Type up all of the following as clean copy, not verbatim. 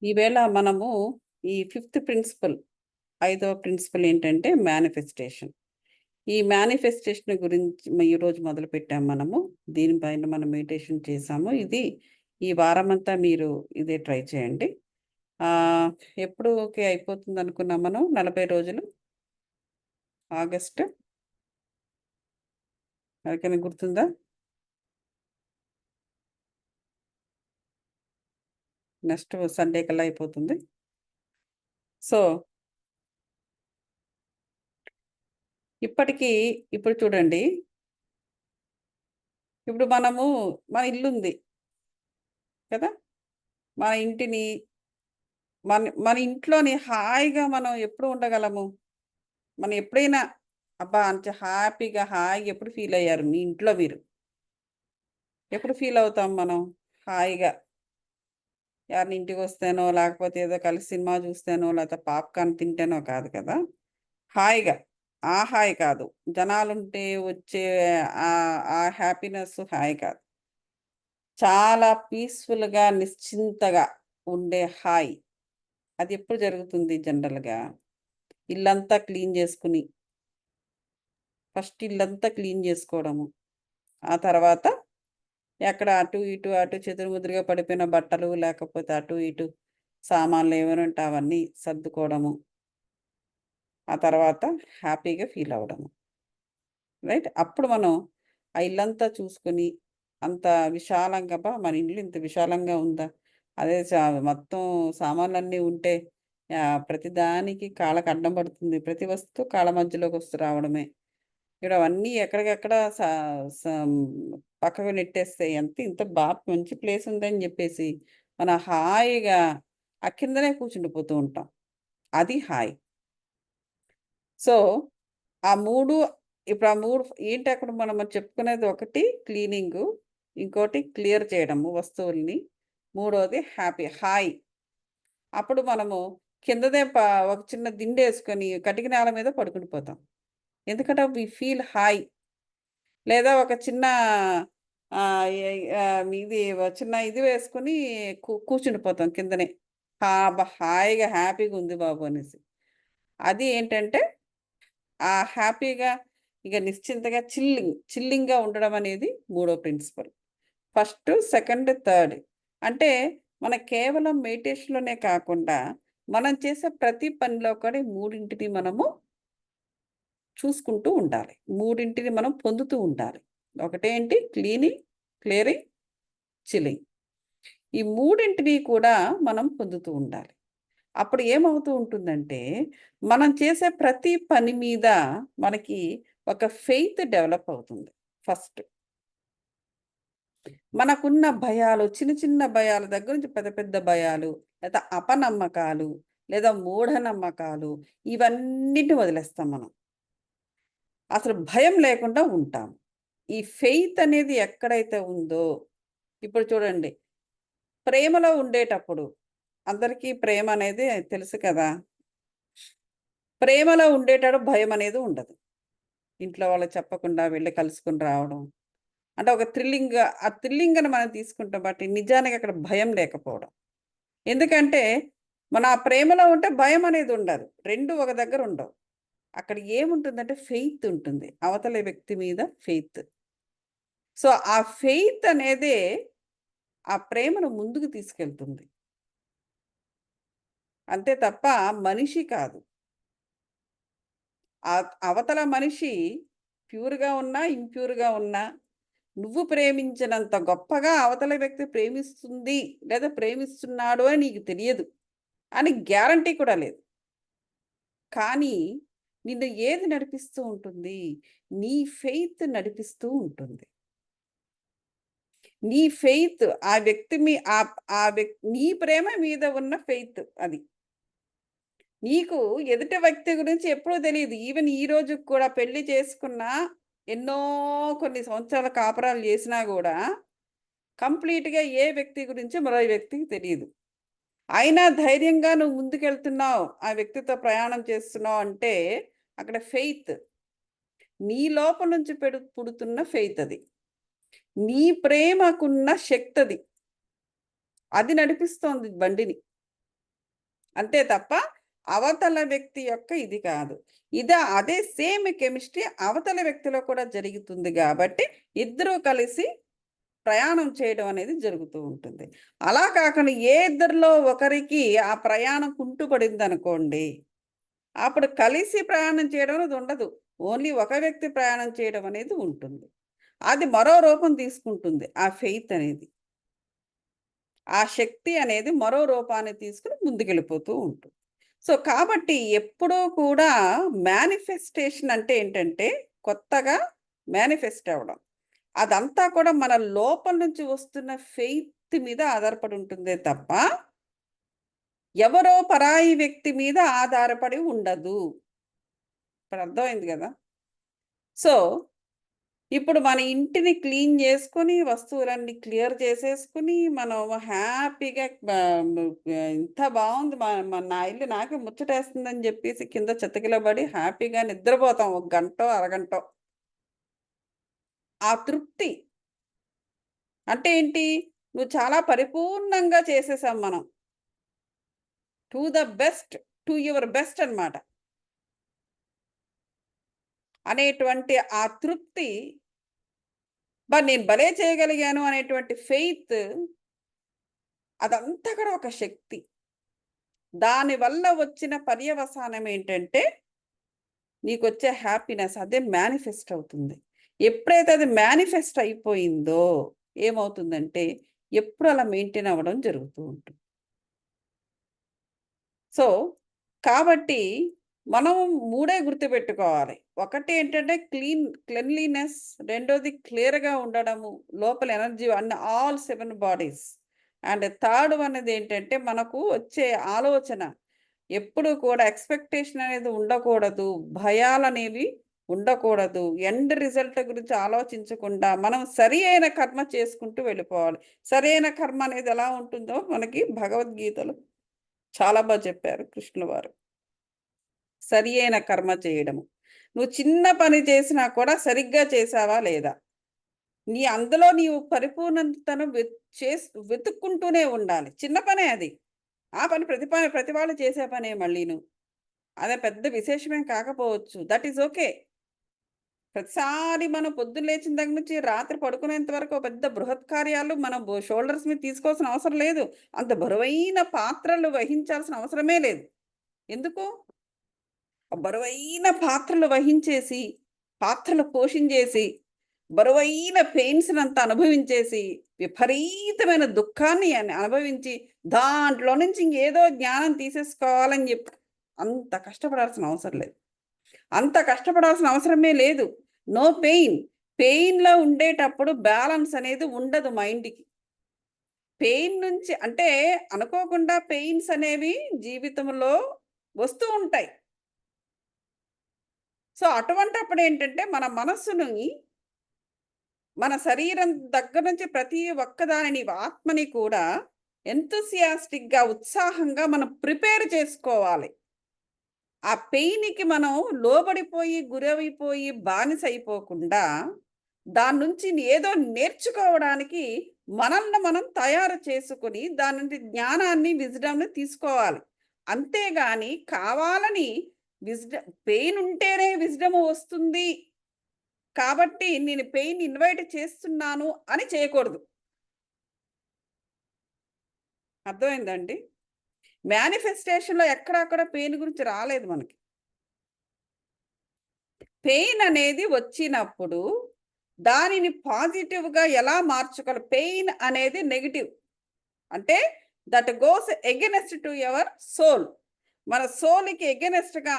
ఈవేళ మనము ఈ ఫిఫ్త్ ప్రిన్సిపల్, ఐదవ ప్రిన్సిపల్ ఏంటంటే మేనిఫెస్టేషన్. ఈ మేనిఫెస్టేషన్ గురించి ఈరోజు మొదలుపెట్టాం మనము. దీనిపైన మనం మెడిటేషన్ చేసాము. ఈ వారమంతా మీరు ఇదే ట్రై చేయండి. ఆహ్, ఎప్పుడు ఓకే అయిపోతుందనుకున్నాం మనం 40 రోజులు? ఆగస్టు? ఎవరికైనా గుర్తుందా? నెక్స్ట్ సండే కల్లా అయిపోతుంది. సో, ఇప్పటికి ఇప్పుడు చూడండి. ఇప్పుడు మన ఇల్లుంది కదా! మన ఇంటిని మన మన ఇంట్లోని హాయిగా మనం ఎప్పుడు ఉండగలము? మనం ఎప్పుడైనా అబ్బా! అంత హాయిగా ఎప్పుడు ఫీల్ అయ్యారు మీ ఇంట్లో మీరు? ఎప్పుడు ఫీల్ అవుతాం మనం హాయిగా? ఎవరైనా ఇంటికొస్తేనో, లేకపోతే ఏదో కలిసి సినిమా చూస్తేనో, లేకపోతే పాప్‌కార్న్ తింటేనో కాదు కదా! హాయిగా. ఆ హాయి కాదు. జనాలుంటే వచ్చే ఆ హ్యాపీనెస్ హాయి కాదు. చాలా పీస్‌ఫుల్‌గా, నిశ్చింతగా ఉండే హాయి. అది ఎప్పుడు జరుగుతుంది జనరల్‌గా? ఇల్లంతా క్లీన్ చేసుకొని, ఫస్ట్ ఇల్లంతా క్లీన్ చేసుకోవడము. ఆ తర్వాత ఎక్కడ అటు చెదురుమదురుగా పడిపోయిన బట్టలు, లేకపోతే అటు ఇటు సామాన్లు ఏమైనా ఉంటే అవన్నీ సర్దుకోవడము. ఆ తర్వాత హ్యాపీగా ఫీల్ అవ్వడము. రైట్? అప్పుడు మనం ఆ ఇల్లంతా చూసుకొని, అంత విశాలంగా అబ్బా! మన ఇల్లు ఇంత విశాలంగా ఉందా? అదే మొత్తం సామాన్లన్నీ ఉంటే ప్రతిదానికి కాళ్ళకి అడ్డం పడుతుంది. ప్రతి వస్తువు కాళ్ళ మధ్యలోకొస్తూ రావడమే. ఇక్కడ అవన్నీ ఎక్కడికక్కడ సం పక్కకు నెట్టేస్తే ఇంత మంచి ప్లేస్ ఉందని జెప్పేసి, మనం హాయిగా ఆ కిందనే కూర్చుండిపోతూ ఉంటాం. అది హాయి. సో, ఆ 3 ఇప్పుడు ఆ 3 ఏంటి అక్కడ మనం చెప్పుకునేది ఒకటి క్లీనింగు, ఇంకోటి క్లియర్ చేయడము వస్తువుల్ని, మూడోది హాయి. అప్పుడు మనము కిందనే ఒక చిన్న దిండేసుకొని కటిక నేల మీద పడుకుండిపోతాం. ఎందుకంటే వి ఫీల్ హాయి. లేదా ఒక చిన్న ఆహ్, ఎ ఇది చిన్న ఇది వేసుకొని కూర్చుండిపోతాం కిందనే. అబ్బా! హాయిగా హ్యాపీగుంది బాబు అనేసి. అది ఏంటంటే హ్యాపీగా ఇక నిశ్చింతగా చిల్లింగ్‌గా ఉండడం అనేది మూడో ప్రిన్సిపల్. First, second, third. అంటే మన కేవలం మెడిటేషన్‌లోనే కాకుండా మనం చేసే ప్రతి పనిలో కూడా ఈ మూడింటిని మనము చూసుకుంటూ ఉండాలి. మూడింటిని మనం పొందుతూ ఉండాలి. ఒకటేంటి క్లీనింగ్, క్లియరింగ్, చిల్లింగ్. ఈ మూడింటిని కూడా మనం పొందుతూ ఉండాలి. అప్పుడు ఏమవుతూ ఉంటుందంటే, మనం చేసే ప్రతి పని మీద మనకి ఒక ఫెయిత్ డెవలప్ అవుతుంది ఫస్ట్. మనకున్న భయాలు చిన్న చిన్న భయాల దగ్గర నుంచి పెద్ద పెద్ద భయాలు, లేదా అపనమ్మకాలు, లేదా మూఢనమ్మకాలు ఇవన్నిటిని వదిలేస్తాం మనం. అసలు భయం లేకుండా ఉంటాం. ఈ ఫెయిత్ అనేది ఎక్కడైతే ఉందో ఇప్పుడు చూడండి. ప్రేమలో ఉండేటప్పుడు అందరికీ ప్రేమ అనేది తెలుసు కదా! ప్రేమలో ఉండేటప్పుడు భయమనేది ఉండదు. ఇంట్లో వాళ్ళకి చెప్పకుండా వెళ్లి కలుసుకొని రావడం. అంటే ఒక ఆ థ్రిల్లింగ్‌ని మనం తీసుకుంటాం బట్ నిజానికి అక్కడ భయం లేకపోవడం. ఎందుకంటే మనం ఆ ప్రేమలో ఉంటే భయమనేది ఉండదు. 2 ఒక దగ్గర ఉండవు. అక్కడ ఏముంటుందంటే ఫెయిత్ ఉంటుంది. అవతల వ్యక్తి మీద ఫెయిత్. సో, ఆ ఫెయిత్ అనేదే ఆ ప్రేమను ముందుకు తీసుకెళ్తుంది. అంతే తప్ప మనిషి కాదు. అవతల మనిషి ప్యూర్‌గా ఉన్నా, ఇంప్యూర్‌గా ఉన్నా, నువ్వు ప్రేమించినంత గొప్పగా అవతల వ్యక్తి ప్రేమిస్తుంది, లేదా ప్రేమిస్తున్నాడు అని నీకు తెలియదు. అని గ్యారంటీ కూడా లేదు. కానీ నిన్ను ఏది నడిపిస్తూ ఉంటుంది? నీ ఫెయిత్ నడిపిస్తూ ఉంటుంది. నీ ఫెయిత్ ఆ వ్యక్తి మీ ఆహ్, ఆ నీ ప్రేమ మీద ఉన్న ఫెయిత్ అది. నీకు ఎదుటి వ్యక్తి గురించి ఎప్పుడూ తెలీదు. ఈవెన్ ఈ రోజుకి కూడా పెళ్లి చేసుకున్నా, ఎన్నో కొన్ని సంవత్సరాల కాపురాలు చేసినా గూడా, కంప్లీట్‌గా ఏ వ్యక్తి గురించి మరో వ్యక్తికి తెలీదు. అయినా ధైర్యంగా నువ్వు ముందుకెళ్తున్నావు, ఆ వ్యక్తితో ప్రయాణం చేస్తున్నావు అంటే, అక్కడ ఫెయిత్. నీ లోపల నుంచి పుడుతున్న ఫెయిత్ అది. నీ ప్రేమకున్న శక్తది. అది నడిపిస్తోంది బండిని. అంతే తప్ప అవతల వ్యక్తి యొక్క ఇది కాదు. అదే సేమ్ కెమిస్ట్రీ అవతల వ్యక్తిలో కూడా జరుగుతుంది గాబట్టి, ఇద్దరూ కలిసి ప్రయాణం చేయడం అనేది జరుగుతూ ఉంటుంది. అలా కాకుండా ఏ ఇద్దరిలో ఒకరికి ఆ ప్రయాణం కుంటుపడిందనుకోండి, అప్పుడు కలిసి ప్రయాణం చేయడం అనేది ఉండదు. ఓన్లీ ఒక వ్యక్తి ప్రయాణం చేయడం అనేది ఉంటుంది. అది మరో రూపం తీసుకుంటుంది ఆ ఫెయిత్ అనేది. ఆ శక్తి అనేది మరో రూపాన్ని తీసుకొని ముందుకెళ్ళిపోతూ ఉంటుంది. సో, కాబట్టి ఎప్పుడూ కూడా మేనిఫెస్టేషన్ అంటే ఏంటంటే, కొత్తగా మేనిఫెస్ట్ అవ్వడం. అదంతా కూడా మన లోపల నుంచి వస్తున్న ఫెయిత్ మీద ఆధారపడి ఉంటుందే తప్ప, ఎవరో పరాయి వ్యక్తి మీద ఆధారపడి ఉండదు. ఇప్పుడు అర్థమైంది గదా! సో, ఇప్పుడు మన ఇంటిని క్లీన్ చేసుకొని, వస్తువులన్నీ క్లియర్ చేసేసుకొని, మనం హ్యాపీగా ఇంత బావుంది నా ఇల్లు నాకే ముచ్చటేస్తుందని జెప్పేసి కింద చెత్తకిలో పడి హ్యాపీగా నిద్రపోతాం. ఒక గంటో, అరగంటో. ఆ తృప్తి అంటే ఏంటి? నువ్వు చాలా పరిపూర్ణంగా చేసేసాం మనం. To the best, to your best అన్నమాట. అనేటువంటి ఆ తృప్తి, నేను భలే చేయగలిగాను అనేటువంటి ఫెయిత్, అదంతా కూడా ఒక శక్తి. దానివల్ల వచ్చిన పర్యవసానం ఏంటంటే, నీకొచ్చే హ్యాపీనెస్ అదే మేనిఫెస్ట్ అవుతుంది. ఎప్పుడైతే అది మేనిఫెస్ట్ అయిపోయిందో ఏమవుతుందంటే, ఎప్పుడు అలా మెయింటైన్ అవ్వడం జరుగుతూ ఉంటుంది. సో, కాబట్టి మనం మూడే గుర్తుపెట్టుకోవాలి. ఒకటి ఏంటంటే క్లెన్లీనెస్, రెండోది క్లియర్‌గా ఉండడము, లోపల energy all 7 bodies. And third one ఏంటంటే మనకు వచ్చే ఆలోచన ఎప్పుడు కూడా ఎక్స్‌పెక్టేషన్ అనేది ఉండకూడదు. భయాలనేవి ఉండకూడదు. ఎండ్ రిజల్ట్ గురించి ఆలోచించకుండా మనం సరి అయిన కర్మ చేసుకుంటూ వెళ్ళిపోవాలి. సరైన కర్మ అనేది ఎలా ఉంటుందో మనకి భగవద్గీతలో చాలా చెప్పారు కృష్ణుల వారు. సరి అయిన కర్మ చేయడము. నువ్వు చిన్న పని చేసినా కూడా సరిగ్గా చేశావా లేదా? అందులో నీవు పరిపూర్ణతను వెతుక్కుంటూనే ఉండాలి. చిన్న పనే అది. ఆ పని ప్రతి వాళ్ళు చేసే పనే మళ్ళీను. అదే పెద్ద విశేషమేం కాకపోవచ్చు. That is okay. ప్రతిసారి మనం పొద్దున్న లేచిన దగ్గర నుంచి రాత్రి పడుకునేంత వరకు ఒక పెద్ద బృహత్ కార్యాలు మనం షోల్డర్స్ మీద తీసుకోవాల్సిన అవసరం లేదు. అంత బరువైన పాత్రలు వహించాల్సిన అవసరమే లేదు. ఎందుకు? బరువైన పాత్రలు వహించేసి, పాత్రలు పోషించేసి, బరువైన పెయిన్స్‌నంతా అనుభవించేసి, విపరీతమైన దుఃఖాన్ని అనుభవించి, దాంట్లో నుంచి ఇంకేదో జ్ఞానం తీసేసుకోవాలని చెప్పి అంత కష్టపడాల్సిన అవసరం లేదు. అంత కష్టపడాల్సిన అవసరమే లేదు. No pain. పెయిన్‌లో ఉండేటప్పుడు బ్యాలన్స్ అనేది ఉండదు మైండ్‌కి. పెయిన్ నుంచి అంటే అనుకోకుండా పెయిన్స్ అనేవి జీవితంలో వస్తూ ఉంటాయి. సో, అటువంటప్పుడేంటంటే మన మనస్సుని, మన శరీరం దగ్గర నుంచి ప్రతి ఒక్కదానిని ఆత్మని కూడా ఎంతూసియాస్టిక్‌గా, ఉత్సాహంగా మనం ప్రిపేర్ చేసుకోవాలి. ఆ పెయిన్‌కి మనం లోబడిపోయి, గురైపోయి, బానిసైపోకుండా దాని నుంచి ఏదో నేర్చుకోవడానికి మనల్ని మనం తయారు చేసుకొని దాని నుండి జ్ఞానాన్ని, విజ్డమ్‌ని తీసుకోవాలి. అంతేగాని కావాలని పెయిన్ ఉంటేనే విజ్డమ్ వస్తుంది కాబట్టి నేను పెయిన్ ఇన్వైట్ చేస్తున్నాను అని చేయకూడదు. అర్థమైందండి? మేనిఫెస్టేషన్‌లో ఎక్కడా కూడా పెయిన్ గురించి రాలేదు మనకి. పెయిన్ అనేది వచ్చినప్పుడు దానిని పాజిటివ్‌గా ఎలా మార్చుకోవాలి? పెయిన్ అనేది నెగెటివ్. అంటే that goes against to your soul. మన సోల్‌కి ఎగైనెస్ట్‌గా,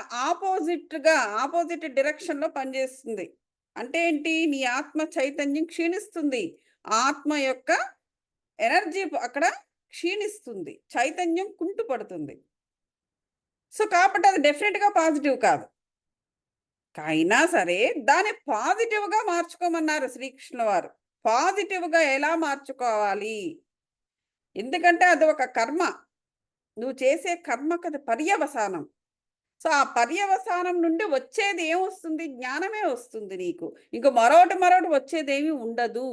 ఆపోజిట్ డైరెక్షన్‌లో పనిచేస్తుంది. అంటే ఏంటి? నీ ఆత్మ చైతన్యం క్షీణిస్తుంది. ఆత్మ యొక్క ఎనర్జీ అక్కడ క్షీణిస్తుంది. చైతన్యం కుంటుపడుతుంది. సో, కాబట్టి అది డెఫినిట్‌గా పాజిటివ్ కాదు. అయినా సరే దాన్ని పాజిటివ్‌గా మార్చుకోమన్నారు శ్రీకృష్ణుల వారు. పాజిటివ్‌గా ఎలా మార్చుకోవాలి? ఎందుకంటే అది ఒక కర్మ. నువ్వు చేసే కర్మకది పర్యవసానం. సో, ఆ పర్యవసానం నుండి వచ్చేది ఏమొస్తుంది? జ్ఞానమే వస్తుంది నీకు. ఇంక మరోటి వచ్చేదేమీ ఉండదు.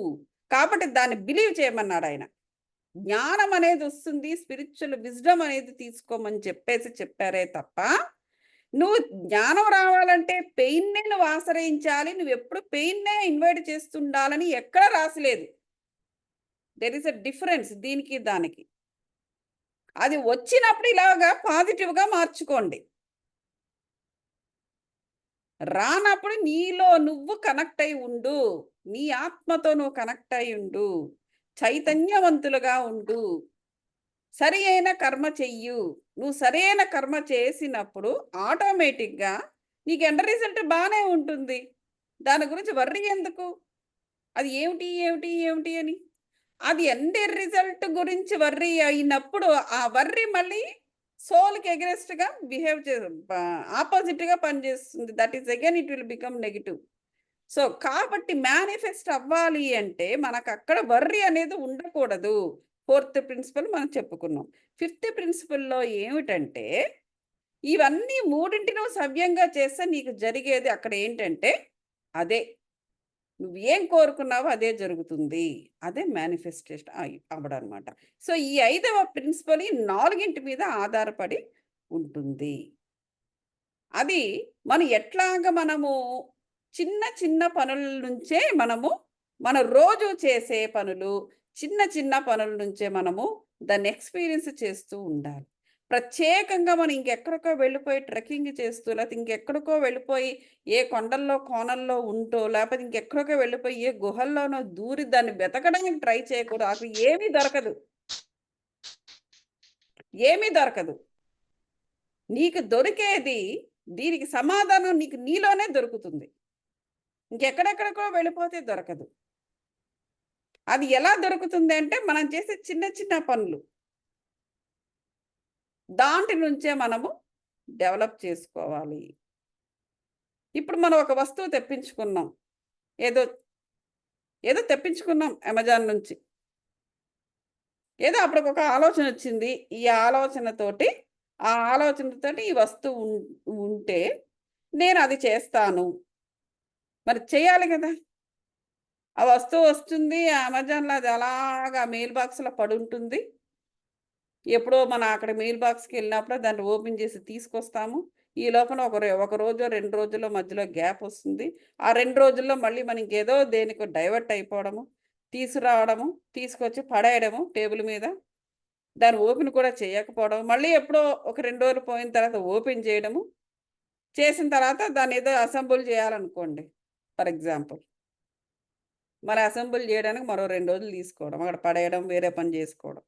కాబట్టి దాన్ని బిలీవ్ చేయమన్నాడాయన. జ్ఞానం అనేది వస్తుంది, స్పిరిచువల్ విజ్డమ్ అనేది తీసుకోమని చెప్పారే తప్ప, నువ్వు జ్ఞానం రావాలంటే పెయిన్‌నే నువ్వు ఆశ్రయించాలి. నువ్వెప్పుడు పెయిన్‌నే ఇన్వైట్ చేస్తుండాలని ఎక్కడ రాసిలేదు. దేర్ ఈస్ ఎ డిఫరెన్స్ దీనికి, దానికి. అది వచ్చినప్పుడు ఇలాగా పాజిటివ్‌గా మార్చుకోండి. రానప్పుడు నీలో నువ్వు కనెక్ట్ అయి ఉండు. నీ ఆత్మతో నువ్వు కనెక్ట్ అయి ఉండు. చైతన్యవంతులుగా ఉండు. సరి అయిన కర్మ చెయ్యు. నువ్వు సరైన కర్మ చేసినప్పుడు ఆటోమేటిక్‌గా నీకు ఎండ్ రిజల్ట్ బానే ఉంటుంది. దాని గురించి వర్రీ ఎందుకు? అది ఏమిటి, ఏమిటి, ఏమిటి అని. అది ఎండ్ రిజల్ట్ గురించి వర్రీ అయినప్పుడు ఆ వర్రీ మళ్ళీ సోల్‌కి ఎగనెస్ట్‌గా బిహేవ్ చే ఆపోజిట్‌గా పనిచేస్తుంది. That is again it will become negative. So, కాబట్టి మేనిఫెస్ట్ అవ్వాలి అంటే మనకక్కడ వర్రీ అనేది ఉండకూడదు. ఫోర్త్ ప్రిన్సిపల్ మనం చెప్పుకున్నాం. ఫిఫ్త్ ప్రిన్సిపల్‌లో ఏమిటంటే, ఇవన్నీ మూడింటిని నువ్వు సవ్యంగా చేస్తే నీకు జరిగేది అక్కడ ఏంటంటే, అదే. నువ్వేం కోరుకున్నావో అదే జరుగుతుంది. అదే మేనిఫెస్టేషన్ అవ్వడనమాట. సో, ఈ ఐదవ ప్రిన్సిపల్ ఈ నాలుగింటి మీద ఆధారపడి ఉంటుంది. అది మనం ఎట్లాగా మనము చిన్న చిన్న పనుల నుంచే మన రోజు చేసే పనులు, చిన్న చిన్న పనుల నుంచే మనము దాన్ని ఎక్స్‌పీరియన్స్ చేస్తూ ఉండాలి. ప్రత్యేకంగా మనం ఇంకెక్కడికో వెళ్ళిపోయి ట్రెక్కింగ్ చేస్తూ, లేతే ఇంకెక్కడికో వెళ్ళిపోయి ఏ కొండల్లో, కోనల్లో ఉంటో, లేపోతే ఇంకెక్కడికో వెళ్ళిపోయి ఏ గుహల్లోనో దూరి దాన్ని వెతకడానికి ట్రై చేయకూడదు. అక్కడ ఏమీ దొరకదు. ఏమీ దొరకదు. నీకు దొరికేది దీనికి సమాధానం నీకు నీలోనే దొరుకుతుంది. ఇంకెక్కడెక్కడికో వెళ్ళిపోతే దొరకదు. అది ఎలా దొరుకుతుంది అంటే మనం చేసే చిన్న చిన్న పనులు. దాంటి నుంచే మనము డెవలప్ చేసుకోవాలి. ఇప్పుడు మనం ఒక వస్తువు తెప్పించుకున్నాం. ఏదో, ఏదో తెప్పించుకున్నాం అమెజాన్ నుంచి. ఏదో అప్పటికొక ఆలోచనొచ్చింది. ఈ ఆలోచనతోటి, ఆ ఆలోచనతోటి ఈ వస్తువు ఉంటే నేనది చేస్తాను. మరి చేయాలి గదా! ఆ వస్తువు వస్తుంది. అమెజాన్‌లో అది అలాగా మెయిల్ బాక్స్‌లో పడుంటుంది. ఎప్పుడో మనం అక్కడ మెయిల్ బాక్స్‌కెళ్ళినప్పుడు దాన్ని ఓపెన్ చేసి తీసుకొస్తాము. ఈ లోపల ఒక రోజో, 2 రోజుల్లో మధ్యలో గ్యాప్ వస్తుంది. ఆ 2 రోజుల్లో మళ్ళీ మనం ఇంకేదో దేనికో డైవర్ట్ అయిపోవడము, తీసుకురావడము, తీసుకొచ్చి పడేయడము టేబుల్ మీద. దాన్ని ఓపెన్ కూడా చేయకపోవడం. మళ్ళీ ఎప్పుడో ఒక 2 రోజులు పోయిన తర్వాత ఓపెన్ చేయడము. చేసిన తర్వాత దాన్నేదో అసెంబుల్ చేయాలనుకోండి ఫర్ ఎగ్జాంపుల్. మరి అసెంబుల్ చేయడానికి మరో 2 రోజులు తీసుకోవడం. అక్కడ పడేయడం, వేరే పని చేసుకోవడం.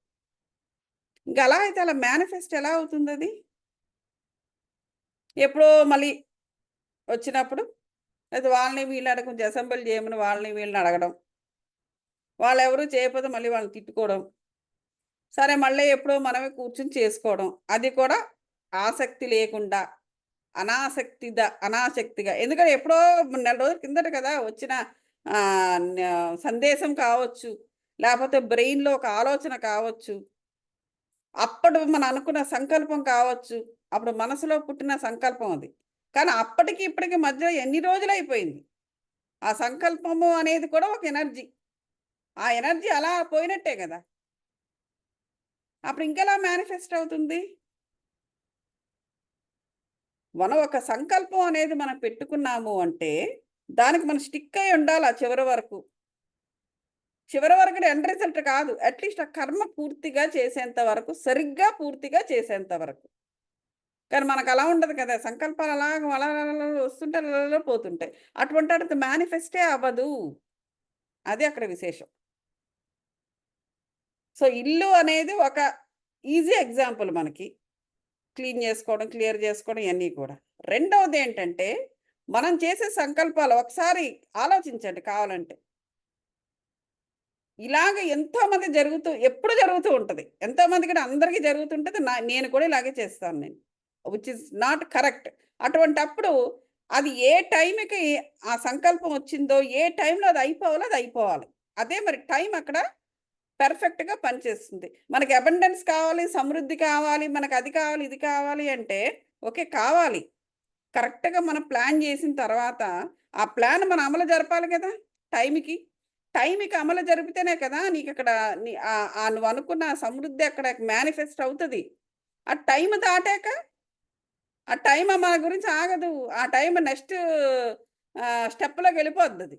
ఇంక అలా అయితే అలా మేనిఫెస్ట్ ఎలా అవుతుందది? ఎప్పుడో మళ్ళీ వచ్చినప్పుడు అయితే వాళ్ళని వీళ్ళని కొంచెం అసెంబుల్ చేయమని వాళ్ళని వీళ్ళని అడగడం. వాళ్ళెవరు చేయకపోతే మళ్ళీ వాళ్ళని తిట్టుకోవడం. సరే మళ్ళీ ఎప్పుడో మనమే కూర్చొని చేసుకోవడం. అది కూడా ఆసక్తి లేకుండా అనాసక్తిగా. ఎందుకంటే ఎప్పుడో నెల రోజుల కిందట కదా వచ్చిన ఆహ్, న సందేశం కావచ్చు. లేపోతే బ్రెయిన్‌లో ఒక ఆలోచన కావచ్చు. అప్పుడు మనం అనుకున్న సంకల్పం కావచ్చు. అప్పుడు మనసులో పుట్టిన సంకల్పం అది. కానీ అప్పటికి, ఇప్పటికి మధ్య ఎన్ని రోజులైపోయింది. ఆ సంకల్పము అనేది కూడా ఒక ఎనర్జీ. ఆ ఎనర్జీ అలా పోయినట్టే గదా! అప్పుడు ఇంకెలా మేనిఫెస్ట్ అవుతుంది? మనం ఒక సంకల్పం అనేది మనం పెట్టుకున్నాము అంటే, దానికి మనం స్టిక్ అయ్యి ఉండాలి ఆ చివరి వరకు. చివరి వరకు ఎండ్ రిజల్ట్ కాదు. అట్‌లీస్ట్ ఆ కర్మ పూర్తిగా చేసేంత వరకు, సరిగ్గా పూర్తిగా చేసేంత వరకు. కానీ మనకలా ఉండదు కదా! సంకల్పాలు అలాగా అలా అలా అలా వస్తుంటాయి, అలా పోతుంటాయి. అటువంటప్పుడు మేనిఫెస్టే అవ్వదు. అది అక్కడ విశేషం. సో, ఇల్లు అనేది ఒక ఈజీ ఎగ్జాంపుల్ మనకి. క్లీన్ చేసుకోవడం, క్లియర్ చేసుకోవడం ఇయన్నీ కూడా. రెండవదేంటంటే, మనం చేసే సంకల్పాలు ఒకసారి ఆలోచించండి కావాలంటే. ఇలాగ ఎంతోమంది ఎప్పుడు జరుగుతూ ఉంటది. ఎంతోమందికి అందరికీ జరుగుతుంటది. నేను కూడా ఇలాగే చేస్తాను నేను. Which is not correct. అటువంటప్పుడు అది ఏ టైంకి ఆ సంకల్పం వచ్చిందో, ఏ టైంలో అది అయిపోవాలో అది అయిపోవాలి. అదే మరి టైం అక్కడ పర్ఫెక్ట్‌గా పనిచేస్తుంది. మనకి అబండెన్స్ కావాలి, సమృద్ధి కావాలి, మనకు అది కావాలి, ఇది కావాలి అంటే ఓకే. కావాలి. కరెక్ట్‌గా మనం ప్లాన్ జేసిన తర్వాత, ఆ ప్లాన్ మనం అమలు జరపాలి గదా! టైంకి. టైంకి అమలు జరిపితేనే కదా నీకక్కడ నువ్వు అనుకున్న సమృద్ధి అక్కడ మేనిఫెస్ట్ అవుతది. ఆ టైం దాటాక ఆ టైం మన గురించి ఆగదు. ఆ టైం నెక్స్ట్ స్టెప్‌లోకెళ్ళిపోద్దది.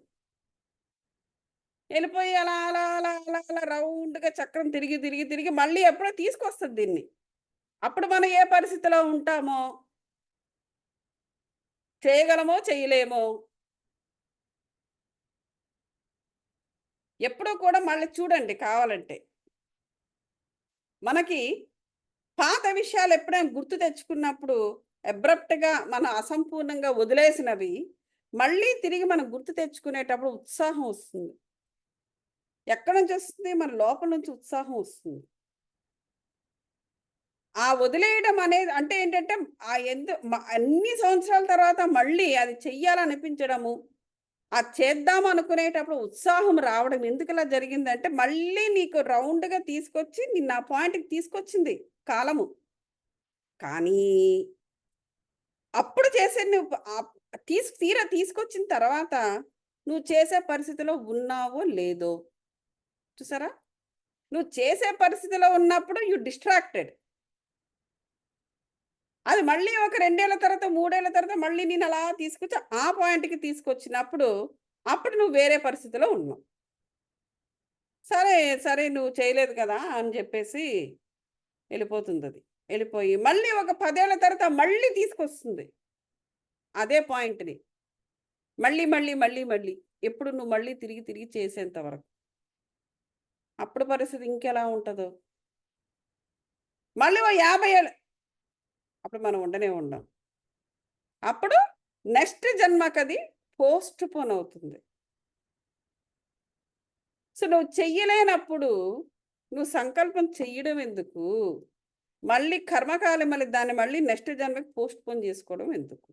ఎళ్ళిపోయి అలా, అలా, అలా, అలా, అలా రౌండ్‌గా చక్రం తిరిగి, తిరిగి, తిరిగి మళ్ళీ ఎప్పుడో తీసుకొస్తది దీన్ని. అప్పుడు మనం ఏ పరిస్థితిలో ఉంటామో, చేయగలమో, చేయలేమో, ఎప్పుడూ కూడా మళ్ళీ చూడండి కావాలంటే. మనకి పాత విషయాలు ఎప్పుడైనా గుర్తు తెచ్చుకున్నప్పుడు అబ్రప్ట్‌గా మనం అసంపూర్ణంగా వదిలేసినవి మళ్ళీ తిరిగి మనం గుర్తు తెచ్చుకునేటప్పుడు ఉత్సాహం వస్తుంది. ఎక్కడి నుంచొస్తుంది? మన లోపల నుంచి ఉత్సాహం వస్తుంది. ఆ వదిలేయడం అనేది అంటే ఏంటంటే అన్ని సంవత్సరాల తర్వాత మళ్ళీ అది చెయ్యాలనిపించడము, అది చేద్దాం అనుకునేటప్పుడు ఉత్సాహం రావడం ఎందుకలా జరిగిందంటే, మళ్ళీ నీకు రౌండ్‌గా తీసుకొచ్చి నిన్ను ఆ పాయింట్‌కి తీసుకొచ్చింది కాలము. కానీ అప్పుడు చేసేది నువ్వు తీరా తీసుకొచ్చిన తర్వాత నువ్వు చేసే పరిస్థితిలో ఉన్నావో లేదో చూసారా? నువ్వు చేసే పరిస్థితిలో ఉన్నప్పుడు డిస్ట్రాక్టెడ్. అది మళ్ళీ ఒక 2 ఏళ్ల తర్వాత, 3 ఏళ్ల తర్వాత మళ్ళీ నిన్నలా తీసుకొచ్చి ఆ పాయింట్‌కి తీసుకొచ్చినప్పుడు, అప్పుడు నువ్వు వేరే పరిస్థితిలో ఉన్నావు. సరే, సరే నువ్వు చేయలేదు కదా! అని చెప్పేసి ఎళ్ళిపోతుందది. ఎళ్ళిపోయి మళ్ళీ ఒక 10 ఏళ్ల తర్వాత మళ్ళీ తీసుకొస్తుంది. అదే పాయింట్‌ని. మళ్ళీ, మళ్ళీ, మళ్ళీ, మళ్ళీ. ఎప్పుడు నువ్వు మళ్ళీ తిరిగి, తిరిగి చేసేంత వరకు. అప్పుడు పరిస్థితి ఇంకెలా ఉంటదో. మళ్ళీ ఓ 50 ఏళ్ళు అప్పుడు మనం ఉండనే ఉండం. అప్పుడు నెక్స్ట్ జన్మకది పోస్ట్‌పోన్ అవుతుంది. సో, నువ్వు చెయ్యలేనప్పుడు నువ్వు సంకల్పం చెయ్యడం ఎందుకు? మళ్ళీ దాన్ని మళ్ళీ నెక్స్ట్ జన్మకి పోస్ట్‌పోన్ జేసుకోవడం ఎందుకు?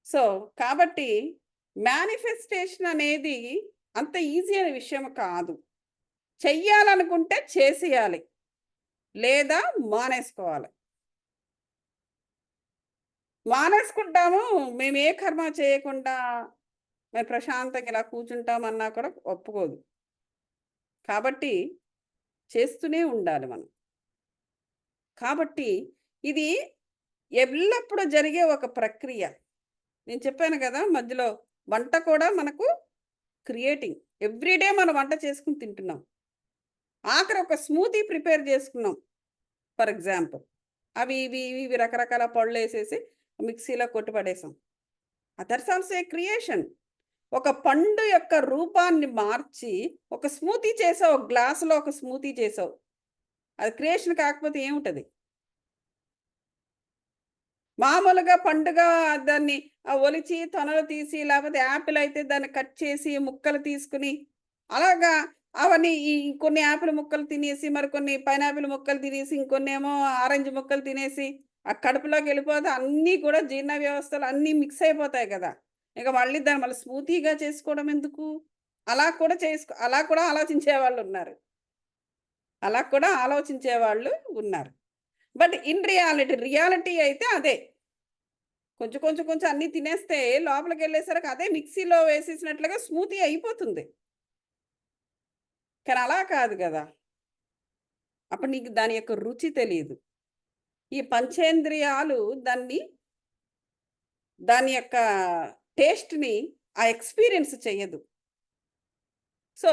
సో, కాబట్టి మేనిఫెస్టేషన్ అనేది అంత ఈజీ అయిన విషయం కాదు. చెయ్యాలనుకుంటే చేసేయాలి. లేదా మానేసుకోవాలి. మానేసుకుంటాము. మేము ఏ కర్మ చేయకుండా మేము ప్రశాంతంగా ఇలా కూర్చుంటామన్నా కూడా ఒప్పుకోదు. కాబట్టి చేస్తూనే ఉండాలి మనం. కాబట్టి ఇది ఎల్లప్పుడూ జరిగే ఒక ప్రక్రియ. నేను చెప్పాను గదా! మధ్యలో వంట కూడా మనకు క్రియేటింగ్. ఎవ్రీ డే మనం వంట చేసుకొని తింటున్నాం. ఆఖరి ఒక స్మూతీ ప్రిపేర్ చేసుకున్నాం ఫర్ ఎగ్జాంపుల్. అవి ఇవి, ఇవి ఇవి రకరకాల పళ్ళేసేసి మిక్సీలో కొట్టి పడేసాం. That's also a creation. ఒక పండు యొక్క రూపాన్ని మార్చి ఒక స్మూతీ చేసావు. ఒక గ్లాసులో ఒక స్మూతీ చేసావు. అది క్రియేషన్ కాకపోతే ఏముంటది? మామూలుగా పండుగా దాన్ని ఒలిచి, తొనలు తీసి లేపోతే యాపిల్ అయితే దాన్ని కట్ చేసి ముక్కలు తీసుకొని, అలాగా అవన్నీ కొన్ని యాపిల్ ముక్కలు తినేసి, మరికొన్ని పైనాపిల్ ముక్కలు తినేసి, ఇంకొన్నేమో ఆరెంజ్ ముక్కలు తినేసి, ఆ కడుపులోకెళ్ళిపోతే అన్నీ కూడా జీర్ణ వ్యవస్థలు అన్నీ మిక్స్ అయిపోతాయి గదా! ఇక మళ్ళీ దాన్ని స్మూతీగా చేసుకోవడం ఎందుకు? అలా కూడా ఆలోచించేవాళ్ళున్నారు. అలా కూడా ఆలోచించేవాళ్ళు ఉన్నారు. బట్ రియాలిటీ అయితే అదే. కొంచెం, కొంచెం, కొంచెం అన్నీ తినేస్తే లోపలికెళ్ళేసరికి అదే మిక్సీలో వేసేసినట్లుగా స్మూతీ అయిపోతుంది. కానీ అలా కాదు గదా! అప్పుడు నీకు దాని యొక్క రుచి తెలీదు. ఈ పంచేంద్రియాలు దాని యొక్క టేస్ట్‌ని ఎక్స్‌పీరియన్స్ చెయ్యదు. సో,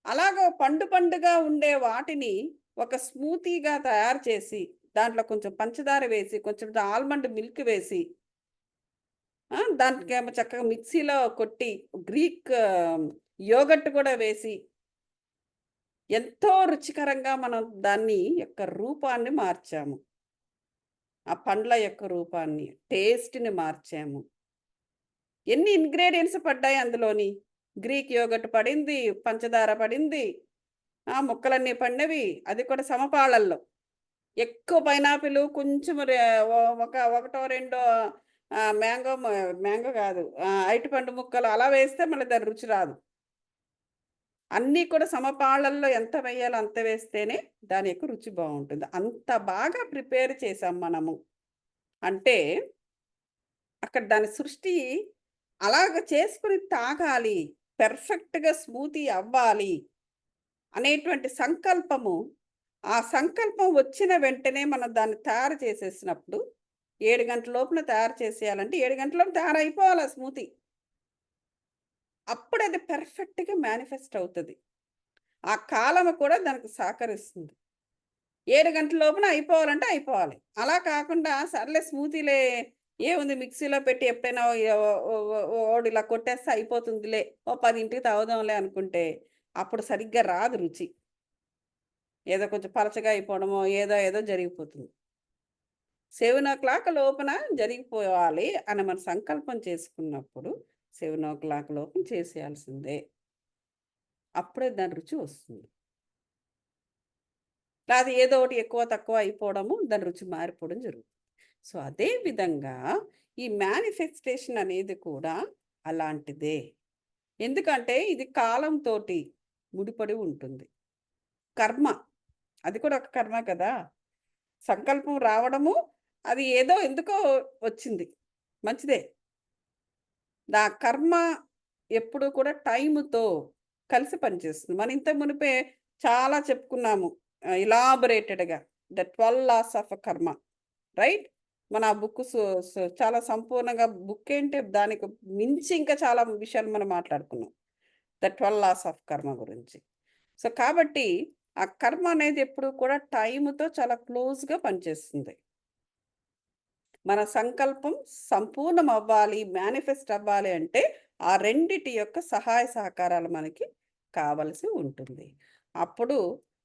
అలాగా పండుగా ఉండే వాటిని ఒక స్మూతీగా తయారు చేసి, దాంట్లో కొంచెం పంచదార వేసి, కొంచెం ఆల్మండ్ మిల్క్ వేసి దానికేమో చక్కగా మిక్సీలో కొట్టి గ్రీక్ యోగర్ట్ కూడా వేసి, ఎంతో రుచికరంగా మనం దాన్ని యొక్క రూపాన్ని మార్చాము. ఆ పండ్ల యొక్క రూపాన్ని, టేస్ట్‌ని మార్చాము. ఎన్ని ఇంగ్రీడియెంట్స్ పడ్డాయి అందులోని. గ్రీక్ యోగర్ట్ పడింది, పంచదార పడింది, ముక్కలన్నీ పడినవి. అది కూడా సమపాళల్లో. ఎక్కువ పైనాపిలు, కొంచెం ఒకటో రెండో మ్యాంగో కాదు. అరటిపండు ముక్కలు అలా వేస్తే మళ్ళీ దాని రుచి రాదు. అన్నీ కూడా సమపాళల్లో ఎంత వేయాలో అంత వేస్తేనే దాని యొక్క రుచి బావుంటుంది. అంత బాగా ప్రిపేర్ చేసాం మనము. అంటే అక్కడ దాని సృష్టి అలాగ చేసుకొని తాగాలి. పెర్ఫెక్ట్‌గా స్మూతీ అవ్వాలి అనేటువంటి సంకల్పము, ఆ సంకల్పం వచ్చిన వెంటనే మనం దాన్ని తయారు చేసేసినప్పుడు 7 గంటల లోపున తయారు చేసేయాలంటే 7 గంటల్లోపు తయారైపోవాలి ఆ స్మూతీ. అప్పుడది పెర్ఫెక్ట్‌గా మేనిఫెస్ట్ అవుతది. ఆ కాలము కూడా దానికి సహకరిస్తుంది. 7 గంటల లోపున అయిపోవాలంటే అయిపోవాలి. అలా కాకుండా సర్లే స్మూతీలే ఏముంది మిక్సీలో పెట్టి ఎప్పుడైనా ఓడిలా కొట్టేస్తే అయిపోతుందిలే. ఓ 10కి తాగుదాంలే అనుకుంటే అప్పుడు సరిగ్గా రాదు రుచి. ఏదో కొంచెం పలచగా అయిపోవడమో ఏదో జరిగిపోతుంది. 7:00 లోపున జరిగిపోవాలి అని మనం సంకల్పం చేసుకున్నప్పుడు 7:00 లోపున చేసేయాల్సిందే. అప్పుడే దాని రుచి వస్తుంది. అది ఏదో ఒకటి ఎక్కువ తక్కువ అయిపోవడము, దాని రుచి మారిపోవడం జరుగుతుంది. సో, అదే విధంగా ఈ మేనిఫెస్టేషన్ అనేది కూడా అలాంటిదే. ఎందుకంటే ఇది కాలంతోటి ముడిపడి ఉంటుంది. కర్మ. అది కూడా ఒక కర్మ కదా! సంకల్పం రావడము, అది ఏదో ఎందుకో వచ్చింది. మంచిదే. కర్మ ఎప్పుడూ కూడా టైముతో కలిసి పనిచేస్తుంది. మనం ఇంతకు మునుపే చాలా చెప్పుకున్నాము. ఇలాబొరేటెడ్‌గా ద 12 లాస్ ఆఫ్ కర్మ. రైట్? మన ఆ బుక్ చాలా సంపూర్ణంగా బుక్ ఏంటి దానికి మించి ఇంకా చాలా విషయాలు మనం మాట్లాడుకున్నాం. ద 12 లాస్ ఆఫ్ కర్మ గురించి. సో, కాబట్టి ఆ కర్మ అనేది ఎప్పుడు కూడా టైముతో చాలా క్లోజ్‌గా పనిచేస్తుంది. మన సంకల్పం సంపూర్ణం అవ్వాలి, మేనిఫెస్ట్ అవ్వాలి అంటే, ఆ రెండిటి యొక్క సహాయ సహకారాలు మనకి కావలసి ఉంటుంది. అప్పుడు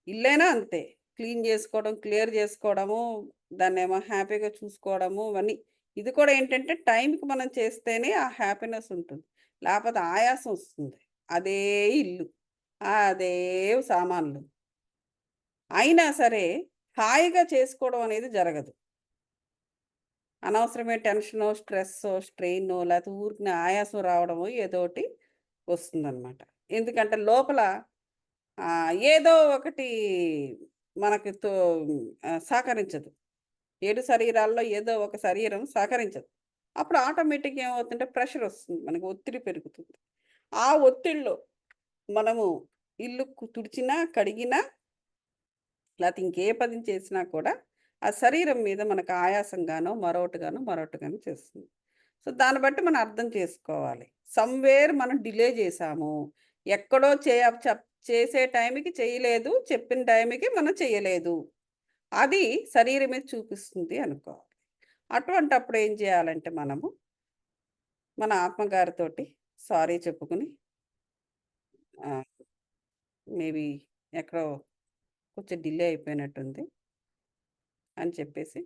ఇల్లైనా అంతే. క్లీన్ జేసుకోవడం, క్లియర్ జేసుకోవడము, దాన్నేమో హ్యాపీగా చూసుకోవడము ఇవన్నీ. ఇది కూడా ఏంటంటే, టైంకి మనం చేస్తేనే ఆ హ్యాపీనెస్ ఉంటుంది. లేపోతే ఆయాసం ఒస్తుంది. అదే ఇల్లు, అదే సామాన్లు. అయినా సరే, హాయిగా చేసుకోవడం అనేది జరగదు. అనవసరమైన టెన్షనో, స్ట్రెస్సో, స్ట్రెయినో లేతే ఊరికనే ఆయాసం రావడమో ఏదోటి వస్తుందనమాట. ఎందుకంటే లోపల ఏదో ఒకటి మనకి సహకరించదు. 7 శరీరాల్లో ఏదో ఒక శరీరం సహకరించదు. అప్పుడు ఆటోమేటిక్‌గా ఏమవుతుందంటే ప్రెషరొస్తుంది. మనకి ఒత్తిడి పెరుగుతుంది. ఆ ఒత్తిడిలో మనము ఇల్లు తుడిచినా, కడిగినా లేతే ఇంకే పని చేసినా కూడా, ఆ శరీరం మీద మనకు ఆయాసంగానో, మరోటిగానో చేస్తుంది. సో, దాన్ని బట్టి మనం అర్థం చేసుకోవాలి. సమ్‌వేర్ మనం డిలే చేశాము. ఎక్కడో చేసే టైంకి చేయలేదు. చెప్పిన టైంకి మనం చేయలేదు. అది శరీరం మీద చూపిస్తుంది అనుకోవాలి. అటువంటప్పుడు ఏం చేయాలంటే మనము, మన ఆత్మగారితోటి సారీ చెప్పుకొని ఆహ్, మేబీ ఎక్కడో కొంచెం డిలే అయిపోయినట్టుంది. అని చెప్పేసి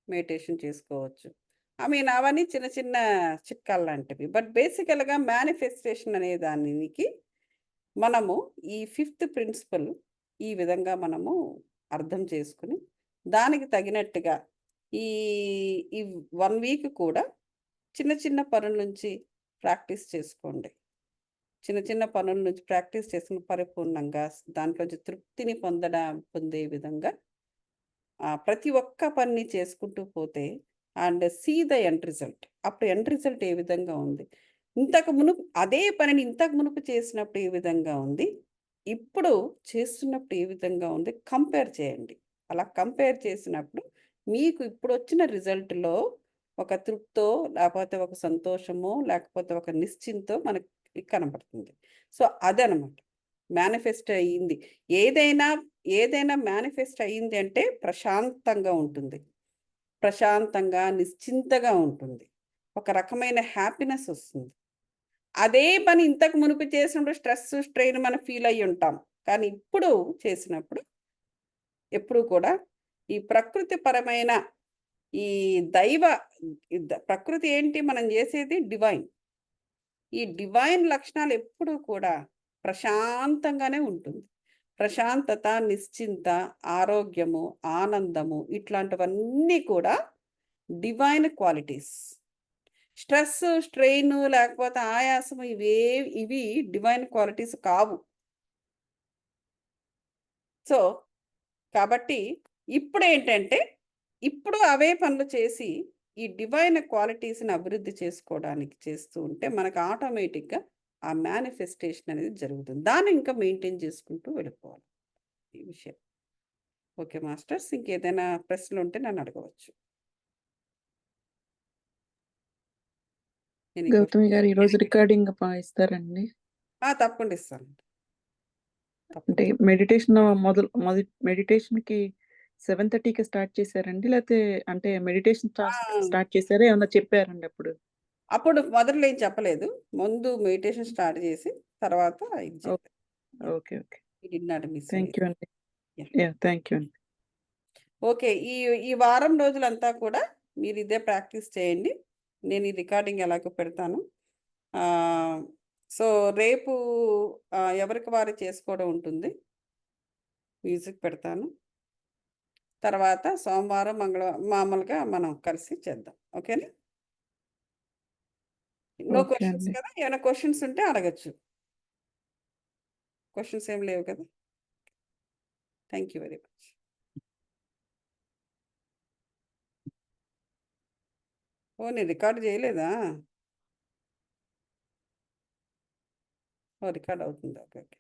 మెడిటేషన్ చేసుకోవచ్చు. అవన్నీ చిన్న చిన్న చిట్కాల్లాంటివి. బట్ బేసికల్‌గా మేనిఫెస్టేషన్ అనే దానికి మనము ఈ ఫిఫ్త్ ప్రిన్సిపల్ ఈ విధంగా మనము అర్థం చేసుకొని, దానికి తగినట్టుగా ఈ ఈ 1 వీక్ కూడా చిన్న చిన్న పనుల నుంచి ప్రాక్టీస్ చేసుకోండి. చిన్న చిన్న పనుల నుంచి ప్రాక్టీస్ చేసుకొని పరిపూర్ణంగా దాంట్లోంచి తృప్తిని పొందే విధంగా ప్రతి ఒక్క పనిని చేసుకుంటూ పోతే and see the end result. అప్పుడు ఎండ్ రిజల్ట్ ఏ విధంగా ఉంది? అదే పనిని ఇంతకు మునుపు చేసినప్పుడు ఏ విధంగా ఉంది? ఇప్పుడు చేస్తున్నప్పుడు ఏ విధంగా ఉంది? కంపేర్ చేయండి. అలా కంపేర్ చేసినప్పుడు మీకు ఇప్పుడొచ్చిన రిజల్ట్‌లో ఒక తృప్తో, లేపోతే ఒక సంతోషమో, లేకపోతే ఒక నిశ్చింతో మనకి కనపడుతుంది. సో, అదనమాట. మేనిఫెస్ట్ అయింది. ఏదైనా, ఏదైనా మేనిఫెస్ట్ అయింది అంటే ప్రశాంతంగా ఉంటుంది. ప్రశాంతంగా, నిశ్చింతగా ఉంటుంది. ఒక రకమైన హ్యాపీనెస్ ఒస్తుంది. అదే పని ఇంతకు మునుపు చేసినప్పుడు స్ట్రెయిన్ మనం ఫీల్ అయ్యుంటాం. కానీ ఇప్పుడు చేసినప్పుడు ఎప్పుడూ కూడా ఈ ప్రకృతి పరమైన ఈ దైవ ప్రకృతి ఏంటి మనం జేసేది డివైన్. ఈ డివైన్ లక్షణాలు ఎప్పుడూ కూడా ప్రశాంతంగానే ఉంటుంది. ప్రశాంతత, నిశ్చింత, ఆరోగ్యము, ఆనందము ఇట్లాంటివన్నీ కూడా డివైన్ క్వాలిటీస్. స్ట్రెస్సు, స్ట్రెయిను లేకపోతే ఆయాసము ఇవి డివైన్ క్వాలిటీస్ కావు. సో, కాబట్టి ఇప్పుడేంటంటే, ఇప్పుడు అవే పనులు చేసి, ఈ డివైన్ క్వాలిటీస్‌ని అభివృద్ధి చేసుకోవడానికి చేస్తూ ఉంటే మనకు ఆటోమేటిక్‌గా ఆ మేనిఫెస్టేషన్ అనేది జరుగుతుంది. దాన్ని ఇంకా మెయింటైన్ చేసుకుంటూ వెళ్ళిపోవాలి. ఈ విషయం. Okay masters. ఇంకేదైనా ప్రశ్నలుంటే నన్నడగవచ్చు. Any Gautami questions? గారు ఈరోజు రికార్డింగ్ ఇస్తారండి? తప్పకుండా ఇస్తానండి. అంటే తప్పకుండా. మెడిటేషన్ మెడిటేషన్‌కి 7:30కి స్టార్ట్ చేశారండి? లేతే అంటే మెడిటేషన్ ఆ! స్టార్ట్ చేసారా? ఏమన్నా చెప్పారండి అప్పుడు? అప్పుడు మొదట్లో ఏం చెప్పలేదు. ముందు మెడిటేషన్ స్టార్ట్ చేసి తర్వాత ఇది ఓహ్! చెప్పాను. Yeah! Okay. Okay. You did not miss thank you anything. అండి. యాహ్! యాహ్! థాంక్ యూ అండి. ఓకే. ఈ ఈ వారం రోజులంతా కూడా మీరు ఇదే ప్రాక్టీస్ చేయండి. నేను ఈ రికార్డింగ్ ఎలాగో పెడతాను. ఆహ్, సో, రేపు ఎవరికి వారు చేసుకోవడం ఉంటుంది. మ్యూజిక్ పెడతాను. తర్వాత సోమవారం, మామూలుగా మనం కలిసి చేద్దాం. ఓకేనా? నో ఓకే క్వెషన్స్ అండి. కదా! ఏమైనా క్వెషన్స్ ఉంటే అడగొచ్చు. క్వెషన్స్ ఏమి లేవు కదా! Thank you very much. Oh! నేను రికార్డ్ చేయలేదా? ఓహ్! రికార్డ్ అవుతుందా? ఓకే. ఓకే.